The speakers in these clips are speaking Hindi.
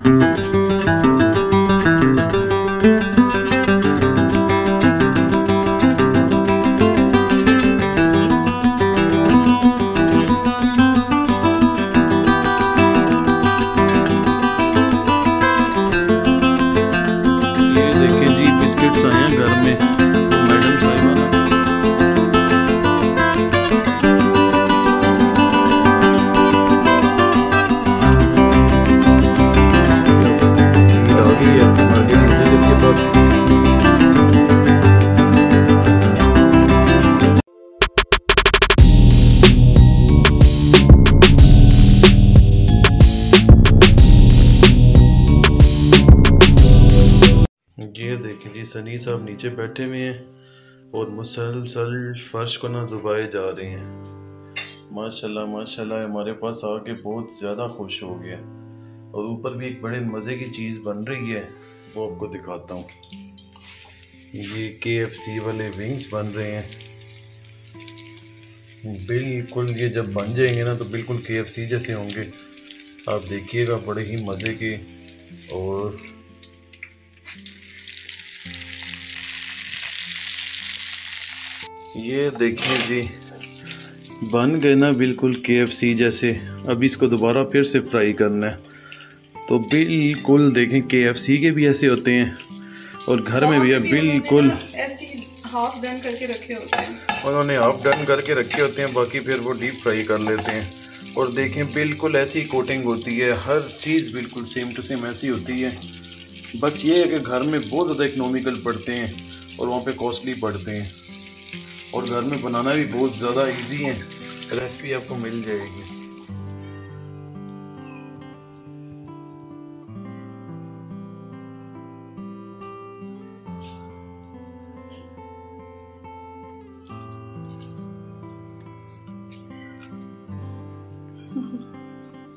ये देखें जी, सनी साहब नीचे बैठे हुए हैं और मुसलसल फर्श को ना दबाए जा रहे हैं। माशाल्लाह माशाल्लाह, हमारे पास आके बहुत ज़्यादा खुश हो गया। और ऊपर भी एक बड़े मज़े की चीज़ बन रही है, वो आपको दिखाता हूँ। ये KFC वाले विंग्स बन रहे हैं। बिल्कुल ये जब बन जाएंगे ना तो बिल्कुल KFC जैसे होंगे। आप देखिएगा, बड़े ही मज़े के। और ये देखिए जी, बन गए ना बिल्कुल KFC जैसे। अब इसको दोबारा फिर से फ्राई करना है तो बिल्कुल देखें KFC के भी ऐसे होते हैं और घर में भी है बिल्कुल हाफ डन करके रखे होते हैं। उन्होंने हाफ डन करके रखे होते हैं, बाकी फिर वो डीप फ्राई कर लेते हैं। और देखें बिल्कुल ऐसी कोटिंग होती है, हर चीज़ बिल्कुल सेम टू सेम ऐसी होती है। बस ये है कि घर में बहुत ज़्यादा इकोनॉमिकल पड़ते हैं और वहाँ पे कॉस्टली पड़ते हैं। और घर में बनाना भी बहुत ज़्यादा इजी है, रेसिपी आपको मिल जाएगी।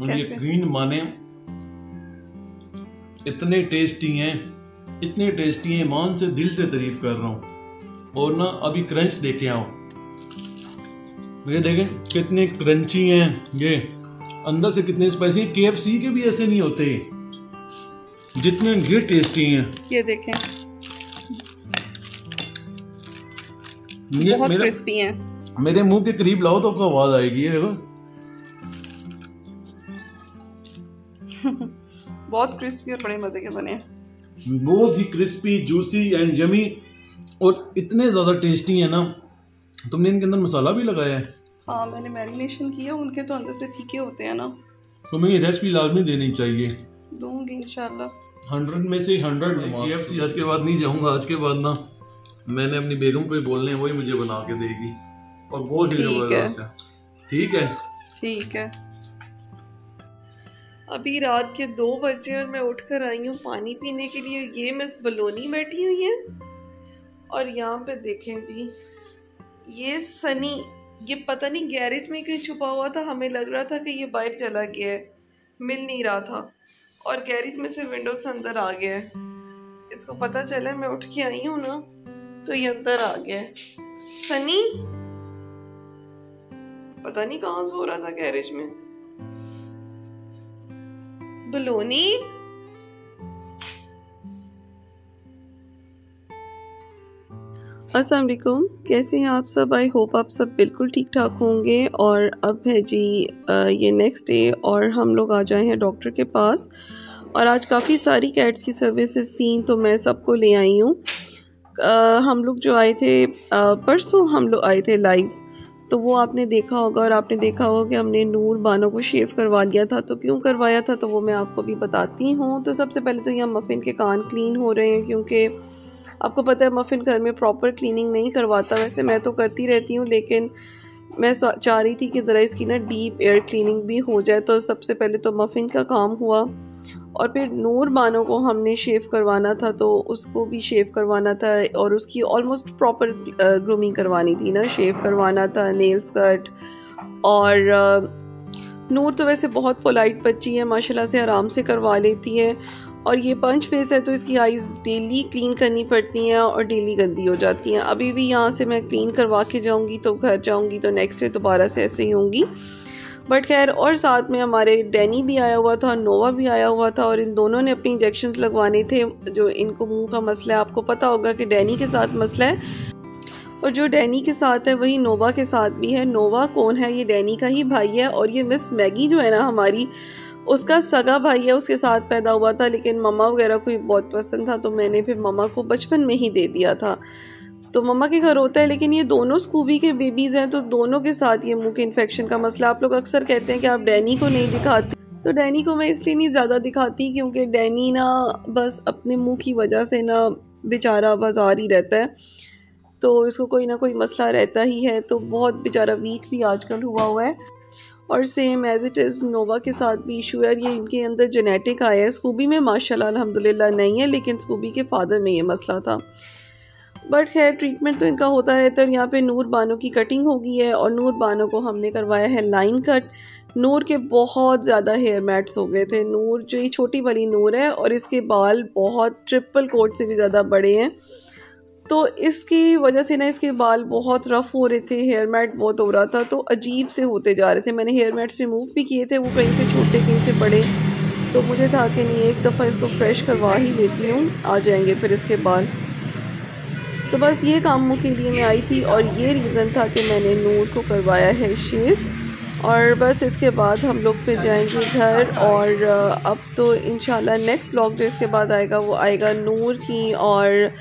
मुझे यकीन माने, इतने टेस्टी हैं, इतने टेस्टी हैं, ईमान से दिल से तारीफ कर रहा हूँ। और ना अभी क्रंच देखे आओ, ये देखें कितने क्रंची हैं, ये अंदर से कितने स्पाइसी हैं। KFC के भी ऐसे नहीं होते जितने ये टेस्टी हैं। ये देखें, बहुत क्रिस्पी हैं। मेरे मुंह के करीब लाओ तो आपको आवाज आएगी। ये देखो बहुत क्रिस्पी और बड़े मजे के बने हैं, बहुत ही क्रिस्पी, जूसी एंड यमी और इतने ज़्यादा टेस्टी है ना। तुमने इनके अंदर मसाला भी लगाया है? हाँ, मैंने मैरिनेशन किया। उनके तो अंदर से फीके होते हैं ना। तुम्हें ये रेसिपी लाजमी देनी चाहिए। दूंगी इंशाल्लाह। 100 में से 100। KFC आज के बाद नहीं जाऊंगा। आज के बाद ना मैंने अपनी बेगम को ही बोलने हैं, वही मुझे बना के देगी और बहुत ही जबरदस्त है। ठीक है, ठीक है। अभी रात के 2 बजे और मैं उठकर आई हूँ पानी पीने के लिए। ये मिस बलोनी बैठी हुई है और यहाँ पे देखें जी, ये सनी, ये पता नहीं गैरेज में कहीं छुपा हुआ था। हमें लग रहा था कि ये बाहर चला गया है, मिल नहीं रहा था, और गैरेज में से विंडो से अंदर आ गया है। इसको पता चला मैं उठ के आई हूँ ना तो ये अंदर आ गया है। सनी पता नहीं कहाँ सो रहा था गैरेज में। बलोनी, अस्सलाम वालेकुम, कैसे हैं आप सब? आई होप आप सब बिल्कुल ठीक ठाक होंगे। और अब है जी ये नेक्स्ट डे और हम लोग आ जाए हैं डॉक्टर के पास। और आज काफ़ी सारी कैट्स की सर्विसेज थी तो मैं सबको ले आई हूँ। हम लोग जो आए थे परसों, हम लोग आए थे लाइव, तो वो आपने देखा होगा। और आपने देखा होगा कि हमने नूर बानो को शेव करवा लिया था। तो क्यों करवाया था तो वो मैं आपको भी बताती हूँ। तो सबसे पहले तो यहाँ मफ़िन के कान क्लीन हो रहे हैं, क्योंकि आपको पता है मफ़िन घर में प्रॉपर क्लीनिंग नहीं करवाता। वैसे मैं तो करती रहती हूँ, लेकिन मैं चाह रही थी कि ज़रा इसकी ना डीप एयर क्लीनिंग भी हो जाए। तो सबसे पहले तो मफ़िन का काम हुआ और फिर नूर बानो को हमने शेव करवाना था, तो उसको भी शेव करवाना था और उसकी ऑलमोस्ट प्रॉपर ग्रूमिंग करवानी थी ना, शेव करवाना था, नेल्स कट। और नूर तो वैसे बहुत पोलाइट बच्ची है, माशाल्लाह से आराम से करवा लेती है। और ये पंच फेस है तो इसकी आइज़ डेली क्लीन करनी पड़ती हैं और डेली गंदी हो जाती हैं। अभी भी यहाँ से मैं क्लीन करवा के जाऊँगी, तो घर जाऊँगी तो नेक्स्ट डे दोबारा से ऐसे ही होंगी। बट खैर, और साथ में हमारे डैनी भी आया हुआ था, नोवा भी आया हुआ था, और इन दोनों ने अपनी इंजेक्शंस लगवाने थे। जो इनको मुंह का मसला है, आपको पता होगा कि डैनी के साथ मसला है, और जो डैनी के साथ है वही नोवा के साथ भी है। नोवा कौन है? ये डैनी का ही भाई है, और ये मिस मैगी जो है ना हमारी, उसका सगा भाई है, उसके साथ पैदा हुआ था। लेकिन मम्मा वगैरह को बहुत पसंद था, तो मैंने फिर मम्मा को बचपन में ही दे दिया था। तो मम्मा के घर होता है, लेकिन ये दोनों स्कूबी के बेबीज़ हैं, तो दोनों के साथ ये मुंह के इन्फेक्शन का मसला। आप लोग अक्सर कहते हैं कि आप डैनी को नहीं दिखाते, तो डैनी को मैं इसलिए नहीं ज़्यादा दिखाती क्योंकि डैनी ना बस अपने मुंह की वजह से ना बेचारा बाजार ही रहता है, तो इसको कोई ना कोई मसला रहता ही है। तो बहुत बेचारा वीक भी आजकल हुआ है। और सेम एज इट इज़ नोवा के साथ भी इशू है। ये इनके अंदर जेनेटिक आया है। स्कूबी में माशाल्लाह अल्हम्दुलिल्लाह नहीं है, लेकिन स्कूबी के फादर में ये मसला था। बट खैर, ट्रीटमेंट तो इनका होता रहता है। यहाँ पे नूर बानो की कटिंग हो गई है, और नूर बानो को हमने करवाया है लाइन कट। नूर के बहुत ज़्यादा हेयर मैट्स हो गए थे। नूर जो ये छोटी वाली नूर है, और इसके बाल बहुत ट्रिपल कोट से भी ज़्यादा बड़े हैं, तो इसकी वजह से ना इसके बाल बहुत रफ़ हो रहे थे, हेयर मैट बहुत हो रहा था, तो अजीब से होते जा रहे थे। मैंने हेयर मैट्स रिमूव भी किए थे, वो कहीं से छोटे कहीं से बड़े, तो मुझे था कि नहीं, एक दफ़ा इसको फ्रेश करवा ही लेती हूँ, आ जाएंगे फिर इसके बाल। तो बस ये कामों के लिए मैं आई थी, और ये रीज़न था कि मैंने नूर को करवाया है शेव। और बस इसके बाद हम लोग फिर जाएंगे घर। और अब तो इंशाल्लाह नेक्स्ट व्लॉग जो इसके बाद आएगा वो आएगा नूर की और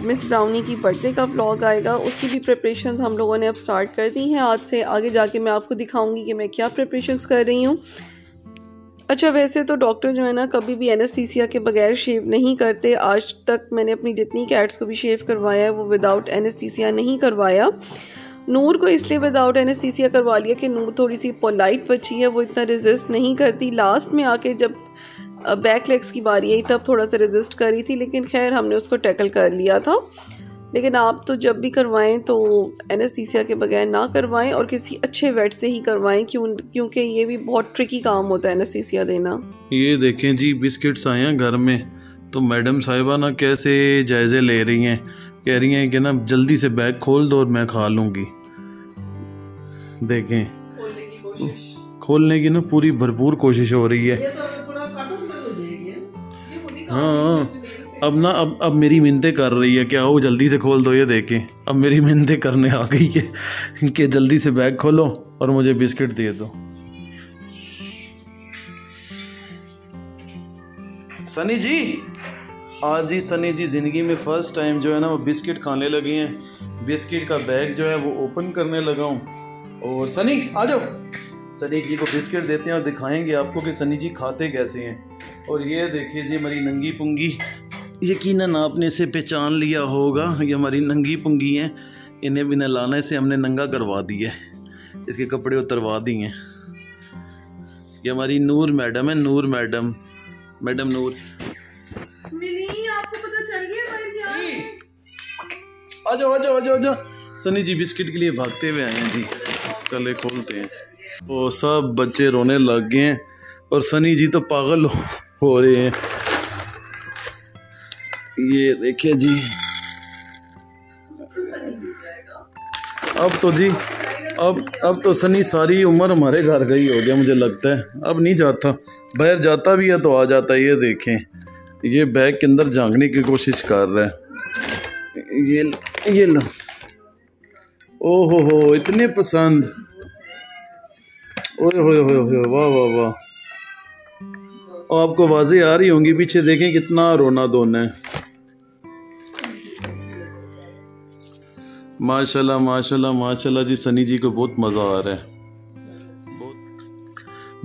मिस ब्राउनी की बर्थडे का व्लॉग आएगा। उसकी भी प्रिपरेशंस हम लोगों ने अब स्टार्ट कर दी हैं। आज से आगे जाके मैं आपको दिखाऊंगी कि मैं क्या प्रिपरेशंस कर रही हूँ। अच्छा, वैसे तो डॉक्टर जो है ना कभी भी एनेस्थीसिया के बगैर शेव नहीं करते। आज तक मैंने अपनी जितनी कैट्स को भी शेव करवाया है वो विदाउट एनेस्थीसिया नहीं करवाया। नूर को इसलिए विदाउट एनेस्थीसिया करवा लिया कि नूर थोड़ी सी पोलाइट बच्ची है, वो इतना रेजिस्ट नहीं करती। लास्ट में आके जब बैक लेग्स की बारी आई तब थोड़ा सा रेजिस्ट कर रही थी, लेकिन खैर हमने उसको टैकल कर लिया था। लेकिन आप तो जब भी करवाएं तो एनेस्थीसिया के बगैर ना करवाएं, और किसी अच्छे वेट से ही करवाएं, क्योंकि ये भी बहुत ट्रिकी काम होता है एनेस्थीसिया देना। ये देखें जी, बिस्किट्स आए हैं घर में, तो मैडम साहिबा ना कैसे जायज़े ले रही हैं, कह रही हैं कि ना जल्दी से बैग खोल दो और मैं खा लूँगी। देखें, खोलने की ना पूरी भरपूर कोशिश हो रही है। हाँ, अब मेरी मिन्नतें कर रही है, क्या हो जल्दी से खोल दो। ये देखें, अब मेरी मिन्नतें करने आ गई है कि जल्दी से बैग खोलो और मुझे बिस्किट दे दो। सनी जी, आज ही सनी जी ज़िंदगी में फ़र्स्ट टाइम जो है ना वो बिस्किट खाने लगे हैं। बिस्किट का बैग जो है वो ओपन करने लगा हूँ। और सनी आ जाओ, सनी जी को बिस्किट देते हैं और दिखाएंगे आपको कि सनी जी खाते कैसे हैं। और ये देखिए जी, हमारी नंगी पुंगी, यकीनन आपने इसे पहचान लिया होगा, ये हमारी नंगी पुंगी हैं। इन्हें बिना लाने से हमने नंगा करवा दिया है, इसके कपड़े उतरवा दिए हैं। ये हमारी नूर मैडम है, नूर मैडम, मैडम नूर। आपको पता चल गया? आ जाओ आ जाओ आ जाओ आ जाओ। सनी जी बिस्किट के लिए भागते हुए आए हैं जी, चले खोलते हैं। वो सब बच्चे रोने लग गए हैं और सनी जी तो पागल हो रहे हैं। ये देखिए जी, अब तो जी अब तो सनी सारी उम्र हमारे घर का ही हो गया मुझे लगता है। अब नहीं जाता, बाहर जाता भी है तो आ जाता है। ये देखें, ये बैग के अंदर झांकने की कोशिश कर रहा है। ये लो, ओहो हो, इतने पसंद, ओए होए होए होए, वाह वाह वाह। और आपको आवाज़ें आ रही होंगी पीछे, देखें कितना रोना धोना है। माशाल्लाह माशाल्लाह माशाल्लाह जी, सनी जी को बहुत मज़ा आ रहा है।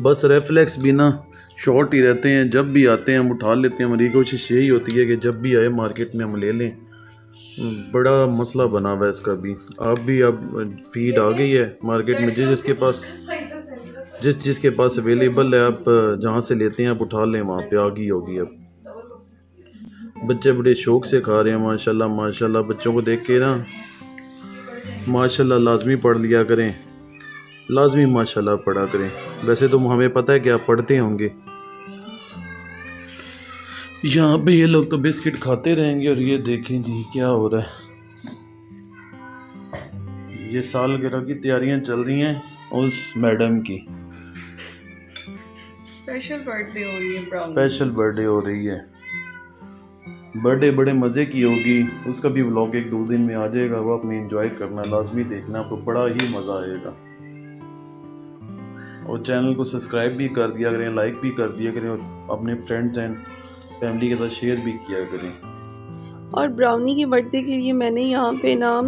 बस रेफ्लेक्स भी ना शॉर्ट ही रहते हैं, जब भी आते हैं हम उठा लेते हैं। हमारी कोशिश यही होती है कि जब भी आए मार्केट में हम ले लें। बड़ा मसला बना हुआ है इसका भी। आप भी अब फीड आ गई है मार्केट में, जिसके पास अवेलेबल है, आप जहाँ से लेते हैं आप उठा लें, वहाँ पे आ गई होगी। अब बच्चे बड़े शौक से खा रहे हैं माशाल्लाह माशाल्लाह। बच्चों को देख के ना माशाल्लाह लाजमी पढ़ लिया करें, लाजमी माशाल्लाह पढ़ा करें। वैसे तो हमें पता है कि आप पढ़ते होंगे। यहाँ पे ये लोग तो बिस्किट खाते रहेंगे। और ये देखें जी क्या हो रहा है, ये सालगिरह की तैयारियां चल रही हैं। उस मैडम की स्पेशल बर्थडे हो रही है ब्राउनी। स्पेशल बर्थडे हो रही है। बर्थडे बड़े मज़े की होगी, उसका भी व्लॉग 1-2 दिन में आ जाएगा, वो अपने एंजॉय करना, लाजमी देखना, आपको बड़ा ही मज़ा आएगा। और चैनल को सब्सक्राइब भी कर दिया करें, लाइक भी कर दिया करें और अपने फ्रेंड्स एंड फैमिली के साथ शेयर भी किया करें। और ब्राउनी की बर्थडे के लिए मैंने यहाँ पे ना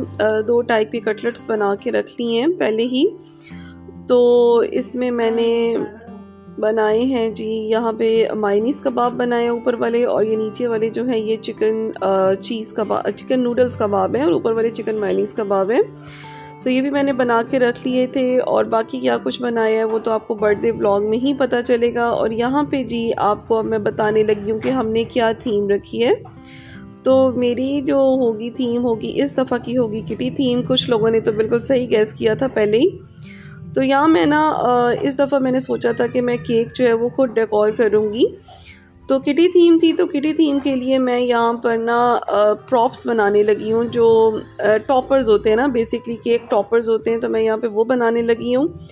2 टाइप के कटलेट्स बना के रख लिए हैं पहले ही। तो इसमें मैंने बनाए हैं जी, यहाँ पे मायनीज़ कबाब बनाए हैं ऊपर वाले, और ये नीचे वाले जो हैं ये चिकन चीज़ कबाब, चिकन नूडल्स कबाब हैं, और ऊपर वाले चिकन मायनीज़ कबाब हैं। तो ये भी मैंने बना के रख लिए थे। और बाकी क्या कुछ बनाया है वो तो आपको बर्थडे व्लॉग में ही पता चलेगा। और यहाँ पे जी आपको अब मैं बताने लगी हूँ कि हमने क्या थीम रखी है। तो मेरी जो होगी थीम होगी इस दफ़ा की होगी किटी थीम। कुछ लोगों ने तो बिल्कुल सही गैस किया था पहले ही। तो यहाँ मैं ना इस दफ़ा मैंने सोचा था कि मैं केक जो है वो खुद डेकोर करूँगी। तो किटी थीम थी, तो किटी थीम के लिए मैं यहाँ पर ना प्रॉप्स बनाने लगी हूँ, जो टॉपर्स होते हैं ना, बेसिकली केक टॉपर्स होते हैं, तो मैं यहाँ पे वो बनाने लगी हूँ।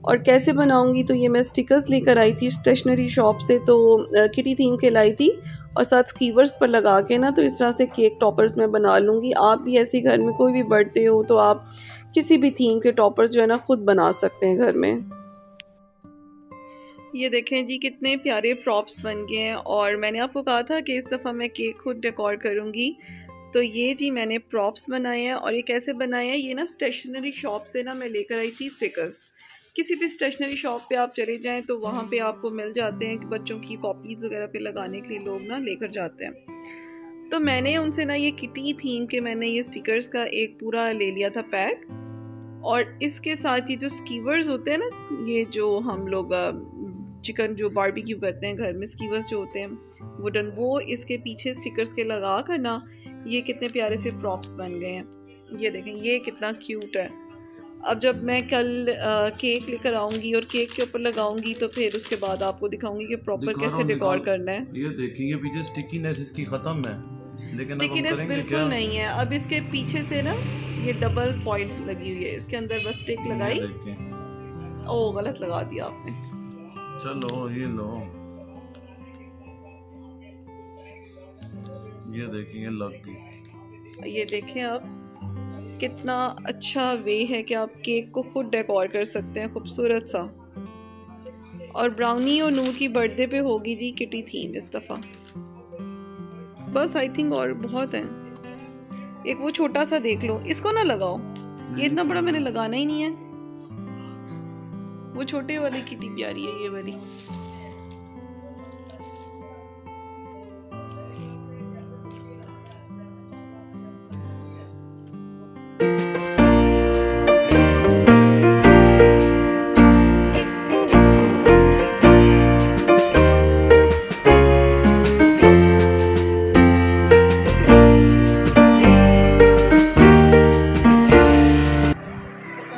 और कैसे बनाऊँगी, तो ये मैं स्टिकर्स लेकर आई थी स्टेशनरी शॉप से, तो किटी थीम के लाई थी, और साथ स्कीवर्स पर लगा के ना, तो इस तरह से केक टॉपर्स मैं बना लूँगी। आप भी ऐसे घर में कोई भी बर्थडे हो तो आप किसी भी थीम के टॉपर्स जो है ना खुद बना सकते हैं घर में। ये देखें जी कितने प्यारे प्रॉप्स बन गए हैं। और मैंने आपको कहा था कि इस दफ़ा मैं केक खुद डेकोर करूँगी। तो ये जी मैंने प्रॉप्स बनाए हैं। और ये कैसे बनाए हैं, ये ना स्टेशनरी शॉप से ना मैं लेकर आई थी स्टिकर्स। किसी भी स्टेशनरी शॉप पे आप चले जाएं तो वहाँ पे आपको मिल जाते हैं कि बच्चों की कॉपीज़ वगैरह पे लगाने के लिए लोग ना लेकर जाते हैं। तो मैंने उनसे ना ये किटी थीम के मैंने ये स्टिकर्स का एक पूरा ले लिया था पैक। और इसके साथ ये जो स्कीवर्स होते हैं ना, ये जो हम लोग चिकन जो बारबेक्यू करते हैं घर में, स्कीवर्स जो होते हैं वुडन, वो इसके पीछे स्टिकर्स के लगा कर ना ये कितने प्यारे से प्रॉप्स बन गए हैं। ये देखें ये कितना क्यूट है। अब जब मैं कल केक लेकर आऊँगी और केक के ऊपर लगाऊंगी तो फिर उसके बाद आपको दिखाऊंगी कि प्रॉपर कैसे डेकोर करना है। ये देखिए ये पीछे स्टिकीनेस इसकी ख़त्म है, लेकिन स्टिकीनेस बिल्कुल नहीं है। अब इसके पीछे से ना ये डबल फॉइल लगी हुई है, इसके अंदर बस स्टिक लगाई। ओ गलत लगा दिया आपने। चलो ये लो, ये देखिए लग गई। ये देखें आप कितना अच्छा वे है कि आप केक को खुद डेकोर कर सकते हैं खूबसूरत सा। और ब्राउनी और नूर की बर्थडे पे होगी जी किटी थीम इस दफ़ा। बस आई थिंक और बहुत है। एक वो छोटा सा देख लो, इसको ना लगाओ, ये इतना बड़ा मैंने लगाना ही नहीं है। वो छोटे वाली किटी प्यारी है, ये वाली।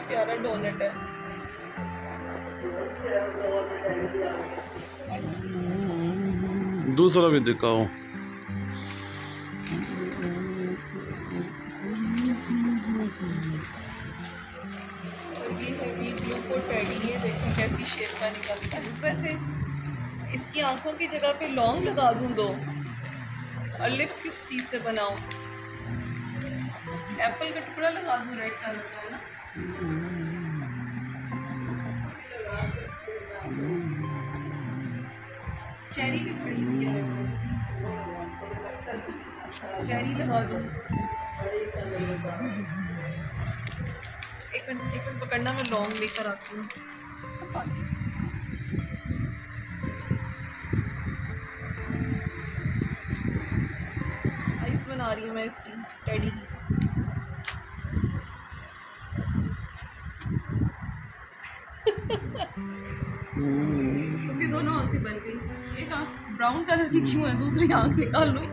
प्यारा डोनट है। दूसरा भी दिखाओ। ये है जी ग्लूको टेडी, ये देखें कैसी शेप का निकलता है। वैसे इसकी आंखों की जगह पे लौंग लगा दूं दो। और लिप्स किस चीज़ से बनाऊं, एप्पल का टुकड़ा लगा दूं रेड कलर का, है ना। चेरी भी पड़ी हुई है, चेरी लगा दूं। एक मिनट पकड़ना, मैं लौंग लेकर आती हूँ। आइस बना रही हूँ मैं इसकी टेडी की। उसकी दोनों आंखें बन गई। एक आंख ब्राउन कलर की क्यों है, दूसरी आंख निकाल लूँ।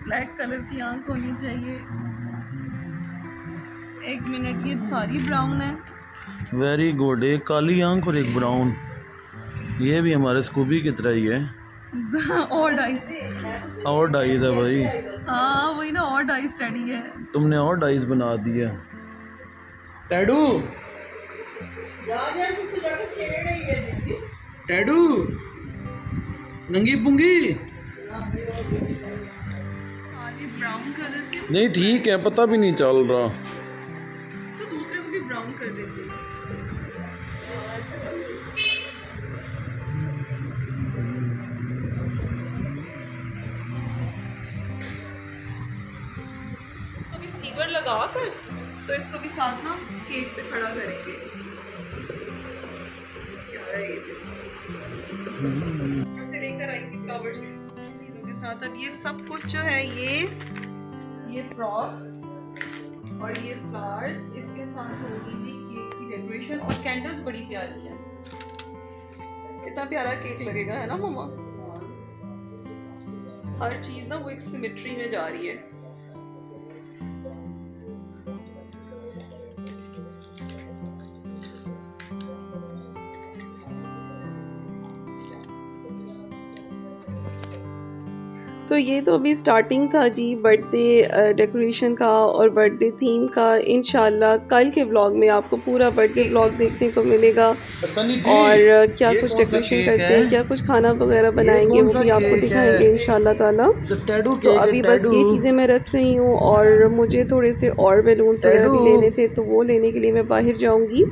ब्लैक कलर की आंख होनी चाहिए। एक मिनट, ये सारी ब्राउन है। वेरी गुड, एक काली आंख और एक ब्राउन। ये भी हमारे स्कूबी की तरह ही है। और डाइस, और डाइस है भाई। हाँ वही ना, और डाइस टेडी है। तुमने और डाइस बना दिया। टैडू टैडू नंगी पुंगी ब्राउन कलर के नहीं ठीक है, पता भी नहीं चल रहा। तो दूसरे को भी ब्राउन कर देते हैं। इसको भी स्टीवर लगा कर तो इसको भी साथ ना केक पे खड़ा करेंगे। क्या है ये? से लेकर आई थी फ्लावर्स चीज़ों के साथ। अब ये सब कुछ जो है ये प्रॉप्स और ये फ्लावर्स इसके साथ होगी थी केक की डेकोरेशन। और कैंडल्स बड़ी प्यारी है। कितना प्यारा केक लगेगा, है ना मम्मा? हर चीज ना वो एक सिमेट्री में जा रही है। तो ये तो अभी स्टार्टिंग था जी बर्थडे डेकोरेशन का और बर्थडे थीम का। इंशाल्लाह कल के व्लॉग में आपको पूरा बर्थडे व्लॉग देखने को मिलेगा। और क्या कुछ डेकोरेशन करते हैं, क्या कुछ खाना वगैरह बनाएंगे, वो भी आपको दिखाएंगे इंशाल्लाह ताला। तो अभी बस ये चीज़ें मैं रख रही हूँ और मुझे थोड़े से और बैलून्स वगैरह भी लेने थे, तो वो लेने के लिए मैं बाहर जाऊँगी।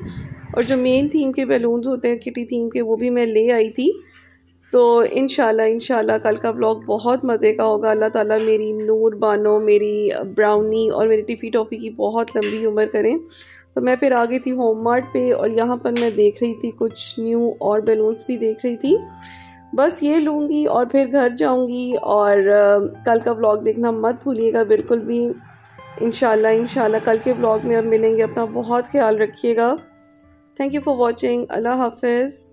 और जो मेन थीम के बैलून्स होते हैं किटी थीम के, वो भी मैं ले आई थी। तो इंशाल्लाह कल का व्लॉग बहुत मज़े का होगा। अल्लाह ताला मेरी नूर बानो, मेरी ब्राउनी और मेरी टिफ़ी टॉफ़ी की बहुत लंबी उम्र करें। तो मैं फिर आ गई थी होम मार्ट पे और यहाँ पर मैं देख रही थी कुछ न्यू और बैलून्स भी देख रही थी। बस ये लूँगी और फिर घर जाऊँगी। और कल का व्लॉग देखना मत भूलिएगा बिल्कुल भी। इंशाल्लाह कल के व्लॉग में अब मिलेंगे। अपना बहुत ख्याल रखिएगा। Thank you for watching. अल्लाह हाफ़िज़।